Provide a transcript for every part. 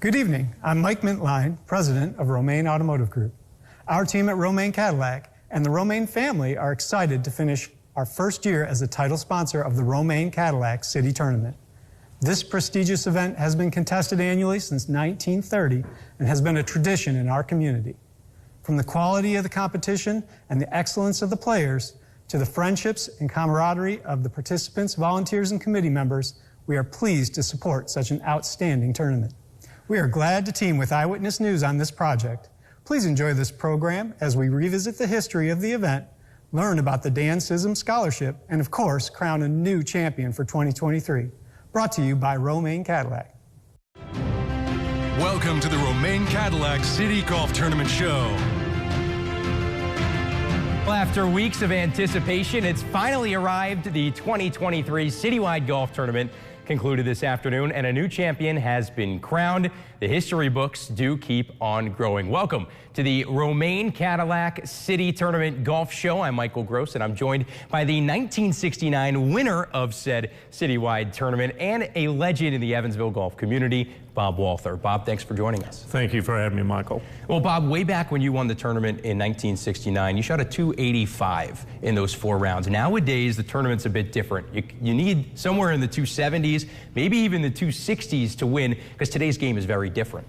Good evening. I'm Mike Mintline, president of Romain Automotive Group. Our team at Romain Cadillac and the Romain family are excited to finish our first year as the title sponsor of the Romain Cadillac City Tournament. This prestigious event has been contested annually since 1930 and has been a tradition in our community. From the quality of the competition and the excellence of the players to the friendships and camaraderie of the participants, volunteers, and committee members, we are pleased to support such an outstanding tournament. We are glad to team with Eyewitness News on this project. Please enjoy this program as we revisit the history of the event, learn about the Dan Sism Scholarship, and of course, crown a new champion for 2023. Brought to you by Romain Cadillac. Welcome to the Romain Cadillac City Golf Tournament Show. Well, after weeks of anticipation, it's finally arrived. The 2023 Citywide Golf Tournament concluded this afternoon, and a new champion has been crowned. The history books do keep on growing. Welcome to the Romain Cadillac City Tournament Golf Show. I'm Michael Gross, and I'm joined by the 1969 winner of said citywide tournament and a legend in the Evansville golf community, Bob Walther. Bob, thanks for joining us. Thank you for having me, Michael. Well, Bob, way back when you won the tournament in 1969, you shot a 285 in those 4 rounds. Nowadays, the tournament's a bit different. You need somewhere in the 270s, maybe even the 260s to win, because today's game is very different.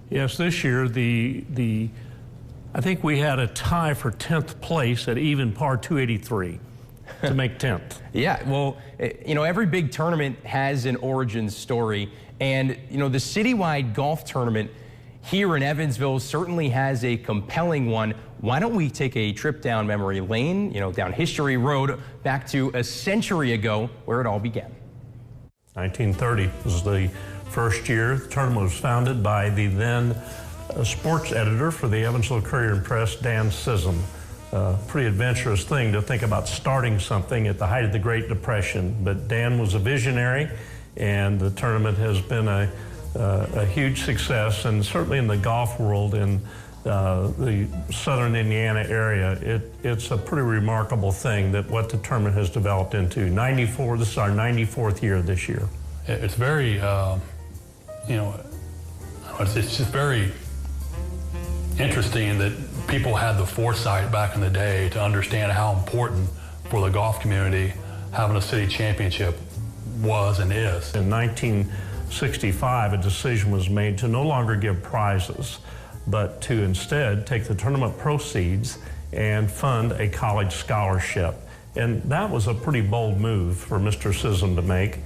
Yes, this year, I think we had a tie for 10th place at even par 283 to make 10th. Yeah, well, you know, every big tournament has an origin story. And, you know, the citywide golf tournament here in Evansville certainly has a compelling one. Why don't we take a trip down memory lane, you know, down History Road, back to a century ago where it all began. 1930 was the first year. The tournament was founded by the then sports editor for the Evansville Courier and Press, Dan Sism. Pretty adventurous thing to think about starting something at the height of the Great Depression, but Dan was a visionary, and the tournament has been a huge success, and certainly in the golf world in the southern Indiana area, it's a pretty remarkable thing that what the tournament has developed into. 94, this is our 94th year this year. It's very, you know, it's just very interesting that people had the foresight back in the day to understand how important for the golf community having a city championship was and is. In 1965, a decision was made to no longer give prizes, but to instead take the tournament proceeds and fund a college scholarship. And that was a pretty bold move for Mr. Sism to make,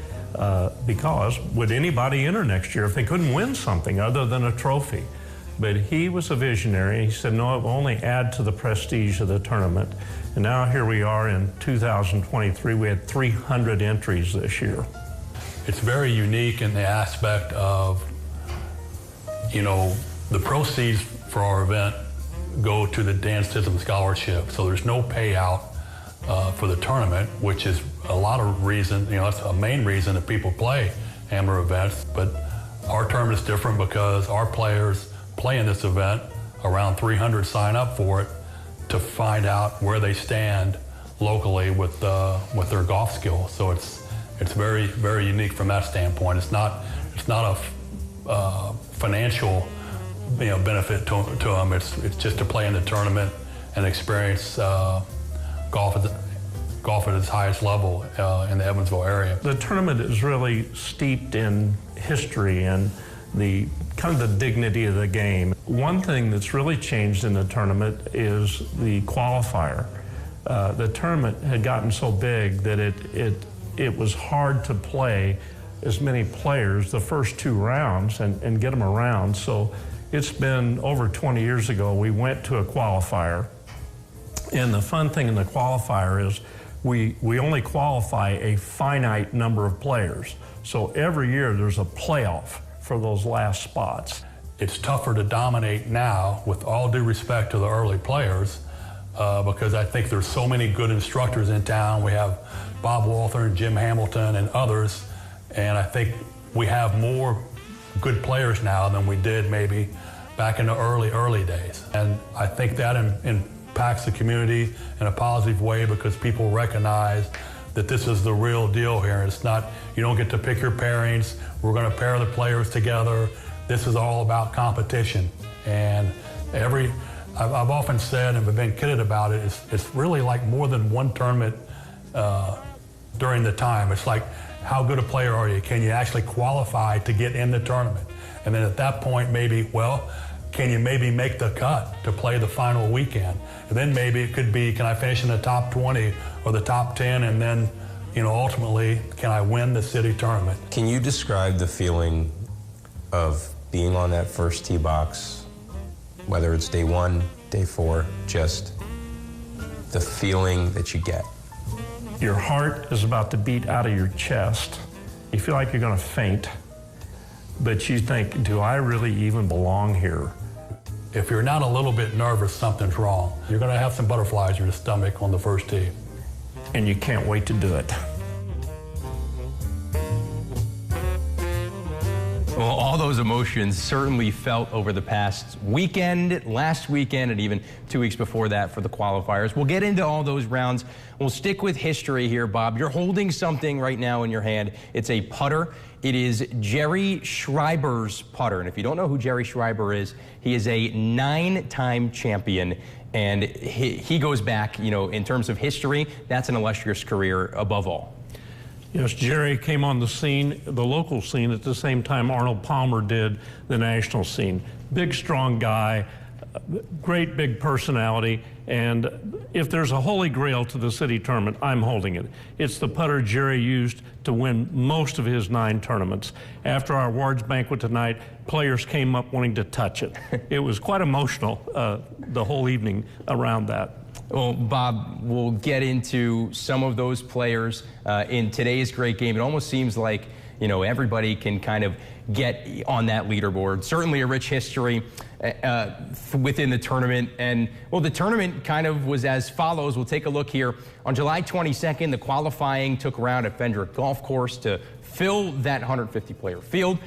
because would anybody enter next year if they couldn't win something other than a trophy? But he was a visionary. He said, no, it will only add to the prestige of the tournament. And now here we are in 2023. We had 300 entries this year. It's very unique in the aspect of, you know, the proceeds for our event go to the Dan Sism Scholarship. So there's no payout for the tournament, which is a lot of reason, you know, that's a main reason that people play amateur events. But our tournament is different because our players play in this event. Around 300 sign up for it to find out where they stand locally with their golf skills. So it's very, very unique from that standpoint. It's not a financial, you know, benefit to them. It's just to play in the tournament and experience golf at its highest level in the Evansville area. The tournament is really steeped in history and the kind of the dignity of the game. One thing that's really changed in the tournament is the qualifier. The tournament had gotten so big that it was hard to play as many players the first 2 rounds and get them around. So it's been over 20 years ago we went to a qualifier. And the fun thing in the qualifier is we only qualify a finite number of players. So every year there's a playoff for those last spots. It's tougher to dominate now, with all due respect to the early players, because I think there's so many good instructors in town. We have Bob Walther and Jim Hamilton and others, and I think we have more good players now than we did maybe back in the early days. And I think that impacts the community in a positive way because people recognize that this is the real deal here. It's not, you don't get to pick your pairings. We're going to pair the players together. this is all about competition. And I've often said and been kidded about it, it's really like more than one tournament during the time. It's like, how good a player are you? Can you actually qualify to get in the tournament? And then at that point, maybe, well, can you maybe make the cut to play the final weekend? And then maybe it could be, can I finish in the top 20 or the top 10? And then, ultimately, can I win the city tournament? Can you describe the feeling of being on that first tee box, whether it's day 1, day 4, just the feeling that you get? Your heart is about to beat out of your chest. You feel like you're going to faint, but you think, do I really even belong here? If you're not a little bit nervous, something's wrong. You're going to have some butterflies in your stomach on the first tee. And you can't wait to do it. Well, all those emotions certainly felt over the past weekend, last weekend, and even 2 weeks before that for the qualifiers. We'll get into all those rounds. We'll stick with history here, Bob. You're holding something right now in your hand. It's a putter. It is Jerry Schreiber's putter. And if you don't know who Jerry Schreiber is, he is a 9-time champion. And he goes back, in terms of history, that's an illustrious career above all. Yes, Jerry came on the scene, the local scene, at the same time Arnold Palmer did the national scene. Big, strong guy, great big personality, and if there's a holy grail to the city tournament, I'm holding it. It's the putter Jerry used to win most of his 9 tournaments. After our awards banquet tonight, players came up wanting to touch it. It was quite emotional, the whole evening around that. Well, Bob, we'll get into some of those players in today's great game. It almost seems like, everybody can kind of get on that leaderboard. Certainly a rich history within the tournament. And, well, the tournament kind of was as follows. We'll take a look here. On July 22nd, the qualifying took around at Fendrick Golf Course to fill that 150-player field.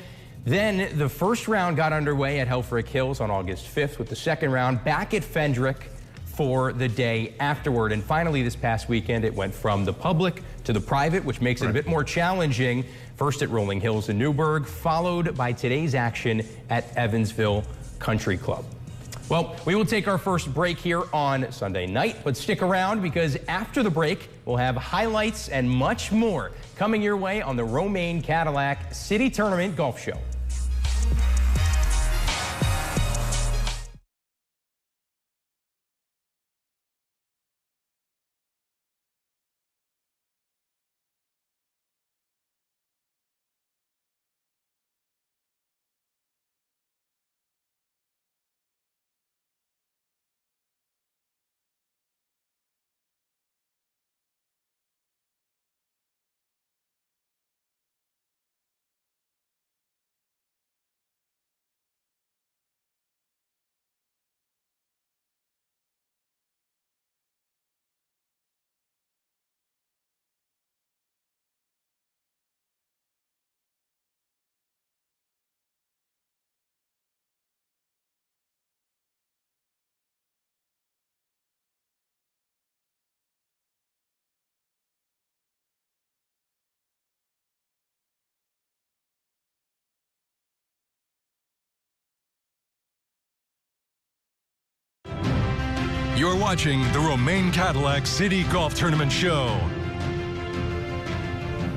Then the first round got underway at Helfrich Hills on August 5th, with the second round back at Fendrick for the day afterward. And finally, this past weekend, it went from the public to the private, which makes it a bit more challenging. First at Rolling Hills in Newburgh, followed by today's action at Evansville Country Club. Well, we will take our first break here on Sunday night, but stick around because after the break, we'll have highlights and much more coming your way on the Romain Cadillac City Tournament Golf Show. You're watching the Romain Cadillac City Golf Tournament Show.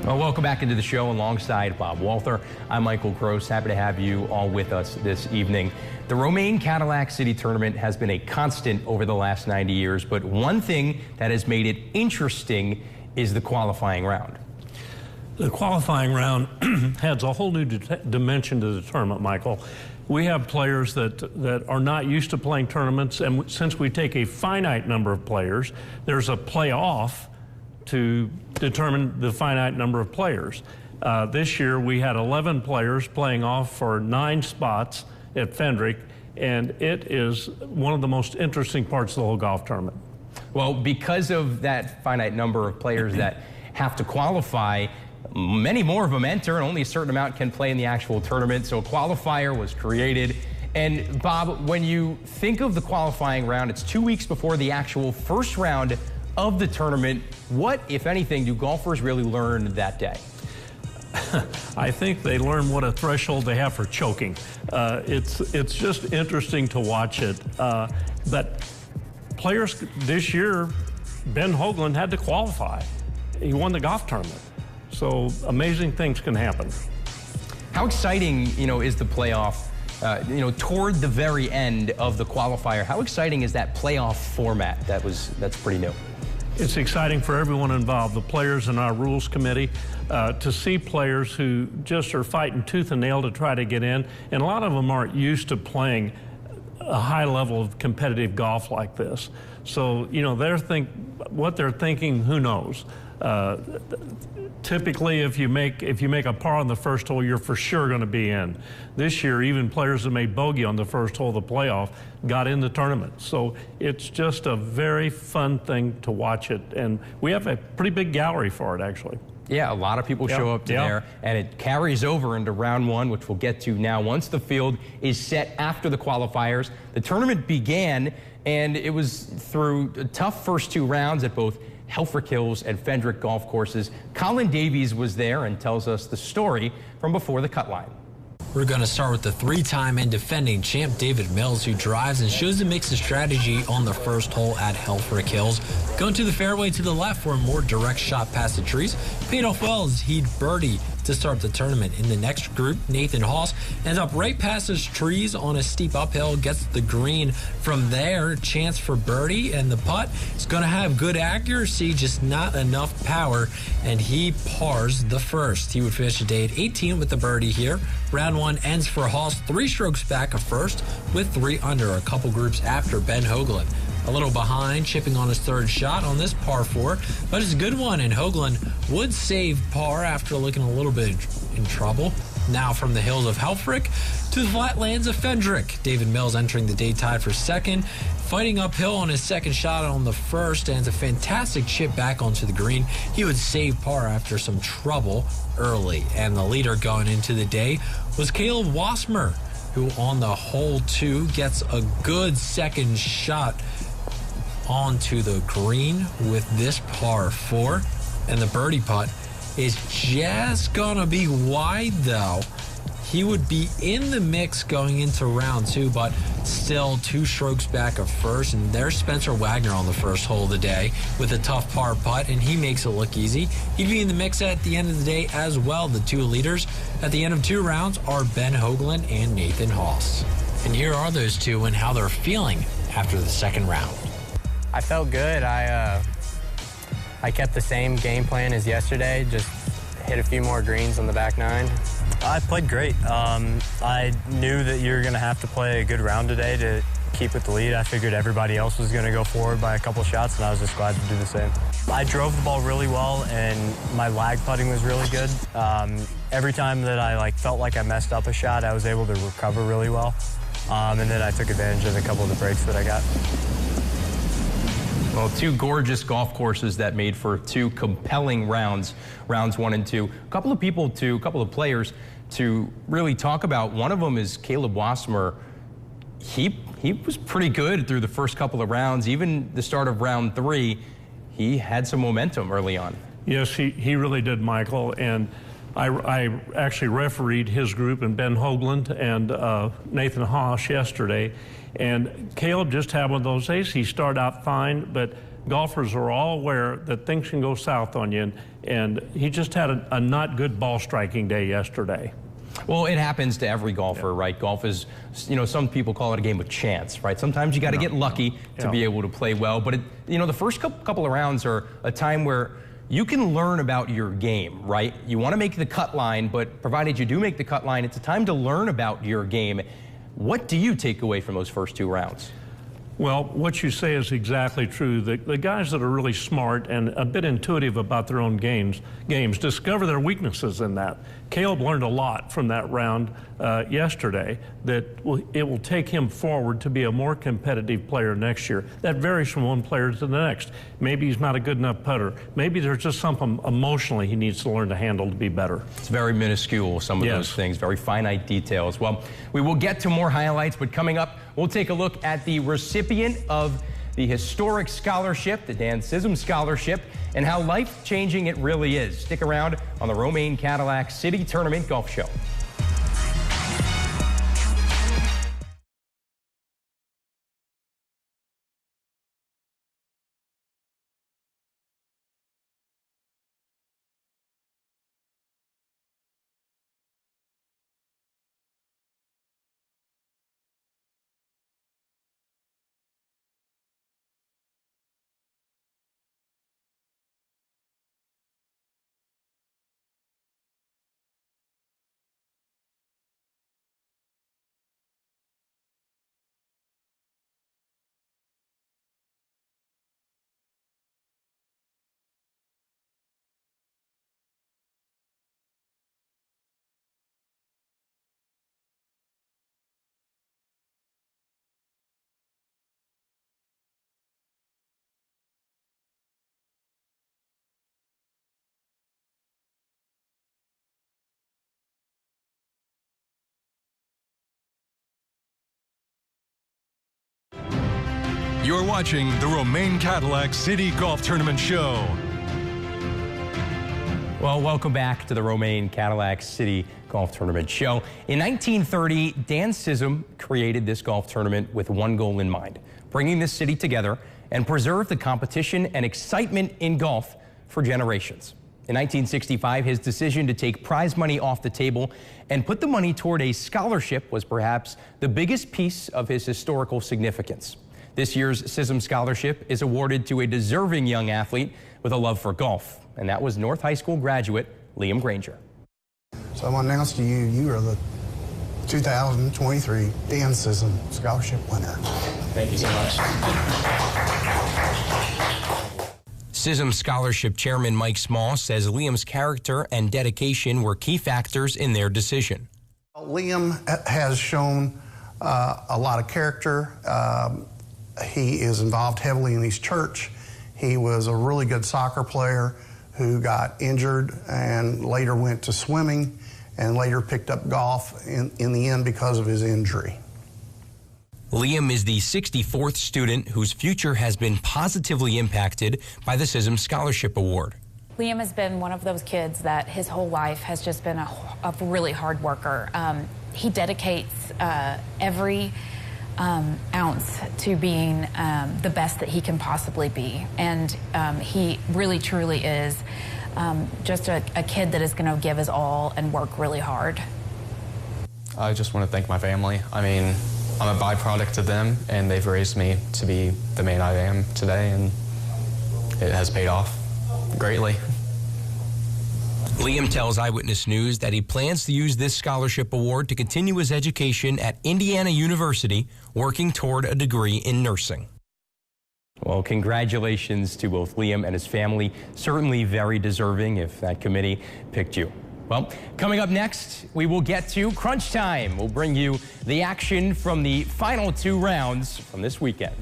Well, welcome back into the show alongside Bob Walther. I'm Michael Gross. Happy to have you all with us this evening. The Romain Cadillac City Tournament has been a constant over the last 90 years, but one thing that has made it interesting is the qualifying round. The qualifying round adds a whole new dimension to the tournament, Michael. We have players that are not used to playing tournaments, and since we take a finite number of players, there's a playoff to determine the finite number of players. This year we had 11 players playing off for 9 spots at Fendrick, and it is one of the most interesting parts of the whole golf tournament. Well, because of that finite number of players that have to qualify, many more of them enter, and only a certain amount can play in the actual tournament. So a qualifier was created. And Bob, when you think of the qualifying round, it's 2 weeks before the actual first round of the tournament. What, if anything, do golfers really learn that day? I think they learn what a threshold they have for choking. It's just interesting to watch it. But players this year, Ben Hoagland had to qualify. He won the golf tournament. So amazing things can happen. How exciting, is the playoff, toward the very end of the qualifier? How exciting is that playoff format that's pretty new? It's exciting for everyone involved, the players and our rules committee, to see players who just are fighting tooth and nail to try to get in. And a lot of them aren't used to playing a high level of competitive golf like this. So, what they're thinking, who knows? Typically, if you make a par on the first hole, you're for sure going to be in. This year, even players that made bogey on the first hole of the playoff got in the tournament. So it's just a very fun thing to watch it, and we have a pretty big gallery for it, actually. Yeah, a lot of people show up to there, and it carries over into round one, which we'll get to now. Once the field is set after the qualifiers, the tournament began, and it was through tough first two rounds at both Helfrich Hills and Fendrick golf courses. Colin Davies was there and tells us the story from before the cut line. We're going to start with the three-time and defending champ David Mills, who drives and shows the mix of strategy on the first hole at Helfrich Hills. Going to the fairway to the left for a more direct shot past the trees. Paid off well as he'd birdie to start the tournament. In the next group, Nathan Haas ends up right past his trees on a steep uphill, gets the green. From there, chance for birdie, and the putt is going to have good accuracy, just not enough power, and he pars the first. He would finish the day at 18 with the birdie here. Round one ends for Haas 3 strokes back of first with 3 under, a couple groups after Ben Hoagland. A little behind, chipping on his third shot on this par 4, but it's a good one, and Hoagland would save par after looking a little bit in trouble. Now from the hills of Helfrich to the flatlands of Fendrick. David Mills entering the day tied for second, fighting uphill on his second shot on the first, and a fantastic chip back onto the green. He would save par after some trouble early, and the leader going into the day was Caleb Wasmer, who on the hole 2 gets a good second shot onto the green with this par 4, and the birdie putt is just gonna be wide though. He would be in the mix going into round 2, but still 2 strokes back of first. And there's Spencer Wagner on the first hole of the day with a tough par putt, and he makes it look easy. He'd be in the mix at the end of the day as well. The 2 leaders at the end of 2 rounds are Ben Hoagland and Nathan Haas. And here are those 2 and how they're feeling after the second round. I felt good. I kept the same game plan as yesterday, just hit a few more greens on the back 9. I played great. I knew that you were going to have to play a good round today to keep with the lead. I figured everybody else was going to go forward by a couple shots, and I was just glad to do the same. I drove the ball really well, and my lag putting was really good. Every time that I felt like I messed up a shot, I was able to recover really well, and then I took advantage of a couple of the breaks that I got. Well, 2 gorgeous golf courses that made for 2 compelling rounds 1 and 2. A couple of players to really talk about. One of them is Caleb Wasmer. He was pretty good through the first couple of rounds. Even the start of round 3, he had some momentum early on. Yes, he really did, Michael. And I actually refereed his group and Ben Hoagland and Nathan Haas yesterday. And Caleb just had one of those days. He started out fine, but golfers are all aware that things can go south on you. And he just had a not good ball striking day yesterday. Well, it happens to every golfer, right? Golf is, some people call it a game of chance, right? Sometimes you got to get lucky to be able to play well. But, the first couple of rounds are a time where you can learn about your game, right? You want to make the cut line, but provided you do make the cut line, it's a time to learn about your game. What do you take away from those first 2 rounds? Well, what you say is exactly true. The guys that are really smart and a bit intuitive about their own games discover their weaknesses in that. Caleb learned a lot from that round yesterday that it will take him forward to be a more competitive player next year. That varies from one player to the next. Maybe he's not a good enough putter. Maybe there's just something emotionally he needs to learn to handle to be better. It's very minuscule, some of those things, very finite details. Well, we will get to more highlights, but coming up, we'll take a look at the recipient of the historic scholarship, the Dan Sism Scholarship, and how life-changing it really is. Stick around on the Romain Cadillac City Tournament Golf Show. You're watching the Romain Cadillac City Golf Tournament Show. Well, welcome back to the Romain Cadillac City Golf Tournament Show. In 1930, Dan Sism created this golf tournament with one goal in mind: bringing the city together and preserve the competition and excitement in golf for generations. In 1965, his decision to take prize money off the table and put the money toward a scholarship was perhaps the biggest piece of his historical significance. This year's Sism Scholarship is awarded to a deserving young athlete with a love for golf, and that was North High School graduate Liam Granger. So I want to announce to you, you are the 2023 Dan Sism Scholarship winner. Thank you so much. Sism Scholarship Chairman Mike Small says Liam's character and dedication were key factors in their decision. Liam has shown a lot of character. He is involved heavily in his church. He was a really good soccer player who got injured and later went to swimming and later picked up golf in the end because of his injury. Liam is the 64th student whose future has been positively impacted by the Sism Scholarship Award. Liam has been one of those kids that his whole life has just been a really hard worker. He dedicates every ounce to being the best that he can possibly be. And he really, truly is just a kid that is going to give his all and work really hard. I just want to thank my family. I mean, I'm a byproduct of them, and they've raised me to be the man I am today, and it has paid off greatly. Liam tells Eyewitness News that he plans to use this scholarship award to continue his education at Indiana University, working toward a degree in nursing. Well, congratulations to both Liam and his family. Certainly very deserving if that committee picked you. Well, coming up next, we will get to Crunch Time. We'll bring you the action from the final two rounds from this weekend.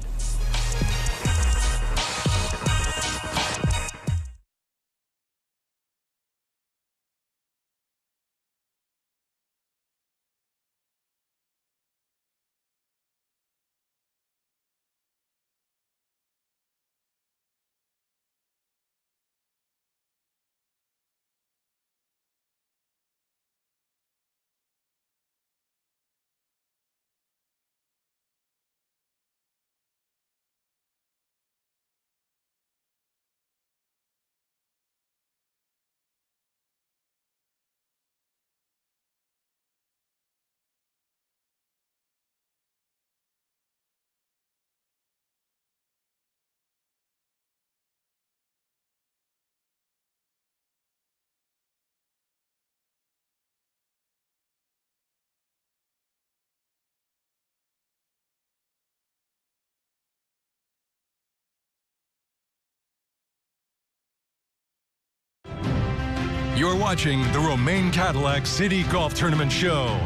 You're watching the Romain Cadillac City Golf Tournament Show.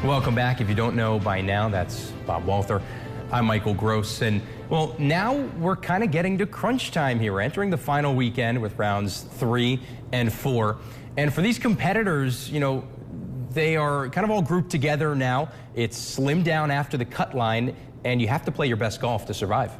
Welcome back. If you don't know by now, that's Bob Walther. I'm Michael Gross. And, well, now we're kind of getting to crunch time here. We're entering the final weekend with rounds 3 and 4. And for these competitors, you know, they are kind of all grouped together now. It's slimmed down after the cut line, and you have to play your best golf to survive.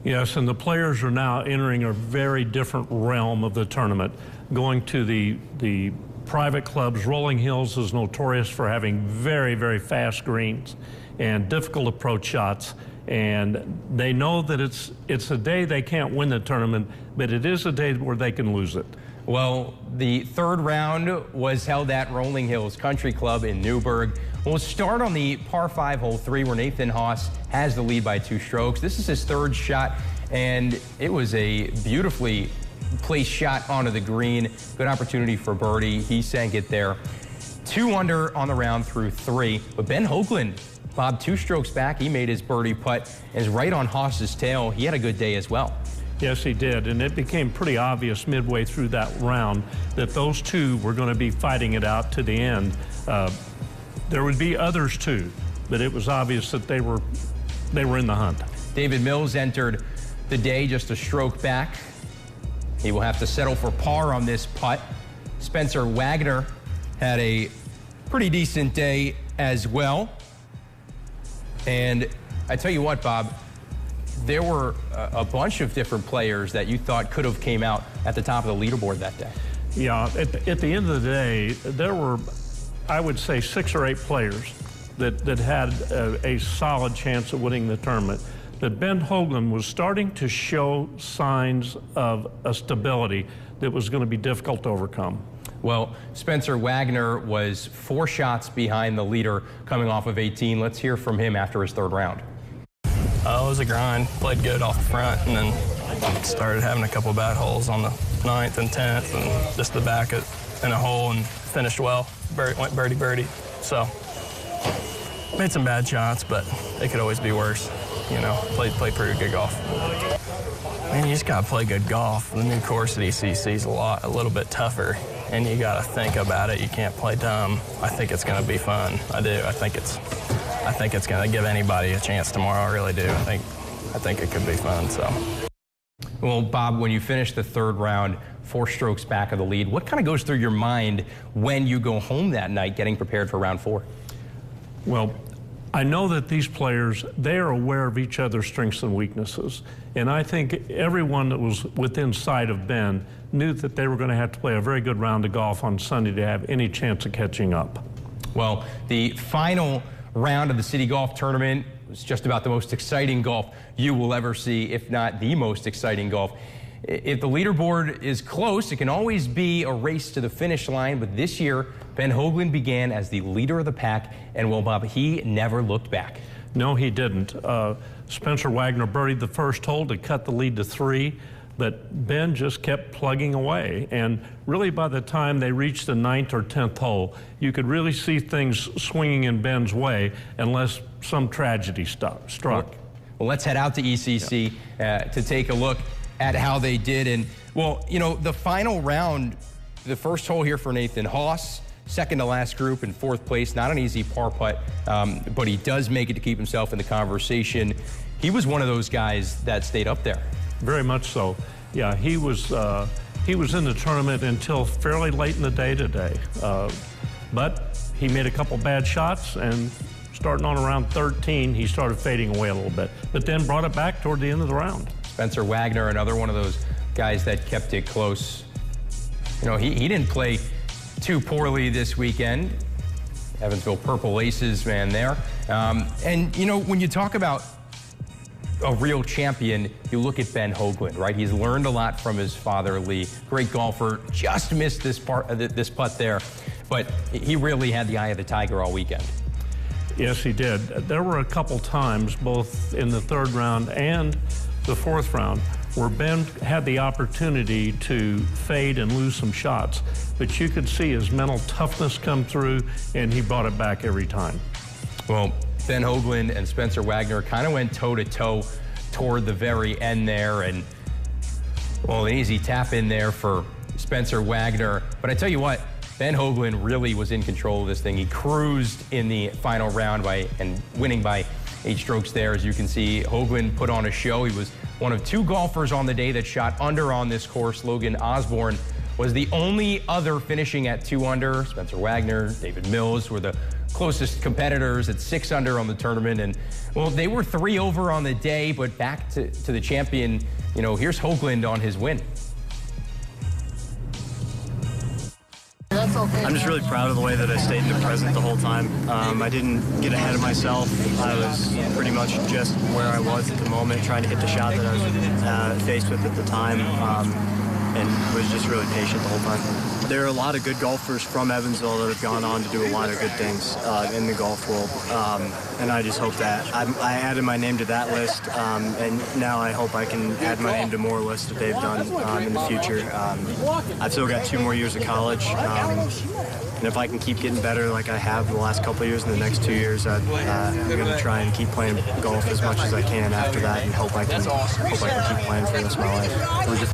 Yes, and the players are now entering a very different realm of the tournament, going to the private clubs. Rolling Hills is notorious for having very, very fast greens and difficult approach shots. And they know that it's a day they can't win the tournament, but it is a day where they can lose it. Well, the third round was held at Rolling Hills Country Club in Newburgh. We'll start on the par 5 hole 3 where Nathan Haas has the lead by 2 strokes. This is his third shot, and it was a beautifully placed shot onto the green. Good opportunity for birdie. He sank it there. 2 under on the round through 3, but Ben Hoagland, Bob, 2 strokes back. He made his birdie putt and is right on Haas's tail. He had a good day as well. Yes, he did, and it became pretty obvious midway through that round that those two were going to be fighting it out to the end. There would be others too, but it was obvious that they were in the hunt. David Mills entered the day just a stroke back. He will have to settle for par on this putt. Spencer Wagner had a pretty decent day as well. And I tell you what, Bob, there were a bunch of different players that you thought could have came out at the top of the leaderboard that day. Yeah, at the end of the day, there were, I would say, 6 or 8 players that had a solid chance of winning the tournament. But Ben Hoagland was starting to show signs of a stability that was going to be difficult to overcome. Well, Spencer Wagner was 4 shots behind the leader coming off of 18. Let's hear from him after his third round. It was a grind. Played good off the front, and then started having a couple bad holes on the 9th and 10th, and just the back in a hole, and finished well. Went birdie. So made some bad shots, but it could always be worse. You know, played pretty good golf. Man, you just gotta play good golf. The new course at ECC is a little bit tougher, and you gotta think about it. You can't play dumb. I think it's gonna be fun. I do. I think it's gonna give anybody a chance tomorrow. I really do. I think it could be fun. So. Well, Bob, when you finish the third round, 4 strokes back of the lead, what kind of goes through your mind when you go home that night getting prepared for round 4? Well, I know that these players, they are aware of each other's strengths and weaknesses. And I think everyone that was within sight of Ben knew that they were going to have to play a very good round of golf on Sunday to have any chance of catching up. Well, the final round of the City Golf Tournament was just about the most exciting golf you will ever see, if not the most exciting golf. If the leaderboard is close, it can always be a race to the finish line, but this year, Ben Hoagland began as the leader of the pack, and well, Bob, he never looked back. No, he didn't. Spencer Wagner birdied the first hole to cut the lead to 3, but Ben just kept plugging away, and really by the time they reached the 9th or 10th hole, you could really see things swinging in Ben's way unless some tragedy struck. Well, let's head out to ECC to take a look at how they did. And, well, you know, the final round, the first hole here for Nathan Haas, second to last group in 4th place. Not an easy par putt, but he does make it to keep himself in the conversation. He was one of those guys that stayed up there. Very much so. Yeah, he was in the tournament until fairly late in the day today. But he made a couple bad shots, and starting on around 13, he started fading away a little bit, but then brought it back toward the end of the round. Spencer Wagner, another one of those guys that kept it close. You know, he didn't play too poorly this weekend. Evansville Purple Aces man there. And, you know, when you talk about a real champion, you look at Ben Hoagland, right? He's learned a lot from his father, Lee. Great golfer, just missed this putt there. But he really had the eye of the tiger all weekend. Yes, he did. There were a couple times, both in the 3rd round and the 4th round, where Ben had the opportunity to fade and lose some shots, but you could see his mental toughness come through, and he brought it back every time. Well, Ben Hoagland and Spencer Wagner kind of went toe-to-toe toward the very end there, and, well, an easy tap in there for Spencer Wagner. But I tell you what, Ben Hoagland really was in control of this thing. He cruised in the final round and winning by 8 strokes there. As you can see, Hoagland put on a show. He was one of 2 golfers on the day that shot under on this course. Logan Osborne was the only other finishing at 2 under. Spencer Wagner, David Mills were the closest competitors at 6 under on the tournament. And, well, they were 3 over on the day, but back to the champion. You know, here's Hoagland on his win. I'm just really proud of the way that I stayed in the present the whole time. I didn't get ahead of myself. I was pretty much just where I was at the moment, trying to hit the shot that I was faced with at the time, and was just really patient the whole time. There are a lot of good golfers from Evansville that have gone on to do a lot of good things in the golf world, and I just hope that I added my name to that list, and now I hope I can add my name to more lists that they've done in the future. I've still got 2 more years of college, and if I can keep getting better like I have the last couple of years in the next 2 years, I'm going to try and keep playing golf as much as I can after that, and hope I can keep playing for the rest of my life.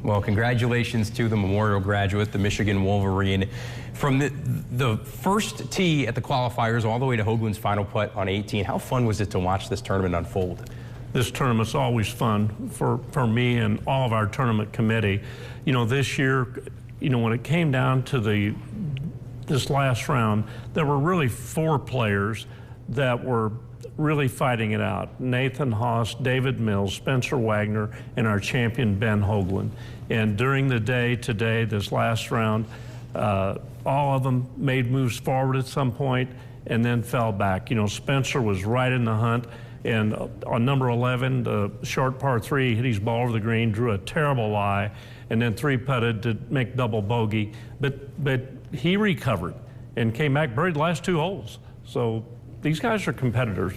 Well, congratulations to the Memorial graduate, the Michigan Wolverine. From the first tee at the qualifiers all the way to Hoagland's final putt on 18, how fun was it to watch this tournament unfold? This tournament's always fun for me and all of our tournament committee. You know, this year, you know, when it came down to this last round, there were really 4 players that were really fighting it out. Nathan Haas, David Mills, Spencer Wagner, and our champion Ben Hoagland. And during the day today, this last round, all of them made moves forward at some point and then fell back. You know, Spencer was right in the hunt, and on number 11, the short par 3, hit his ball over the green, drew a terrible lie, and then 3-putted to make double bogey. But he recovered and came back, buried the last 2 holes. So these guys are competitors.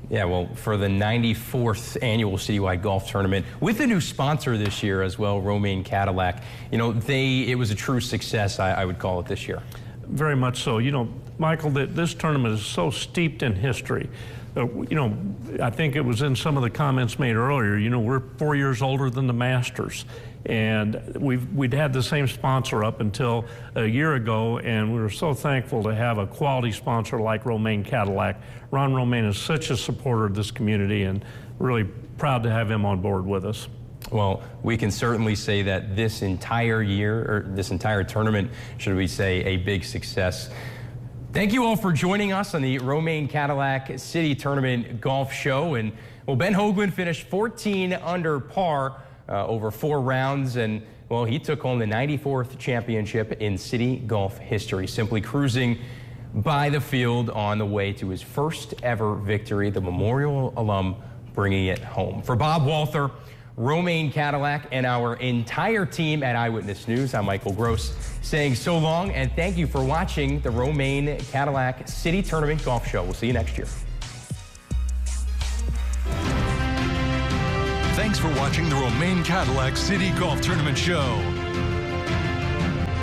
Yeah, well, for the 94th annual Citywide Golf Tournament, with a new sponsor this year as well, Romain Cadillac, you know, it was a true success, I would call it, this year. Very much so. You know, Michael, this tournament is so steeped in history. You know, I think it was in some of the comments made earlier, you know, we're 4 years older than the Masters. And we'd had the same sponsor up until a year ago, and we were so thankful to have a quality sponsor like Romain Cadillac. Ron Romain is such a supporter of this community, and really proud to have him on board with us. Well, we can certainly say that this entire year, or this entire tournament, should we say, a big success. Thank you all for joining us on the Romain Cadillac City Tournament Golf Show. And, well, Ben Hoagland finished 14 under par over 4 rounds, and, well, he took home the 94th championship in city golf history, simply cruising by the field on the way to his first ever victory, the Memorial alum bringing it home. For Bob Walther, Romain Cadillac, and our entire team at Eyewitness News, I'm Michael Gross, saying so long, and thank you for watching the Romain Cadillac City Tournament Golf Show. We'll see you next year. Thanks for watching the Romain Cadillac City Golf Tournament Show.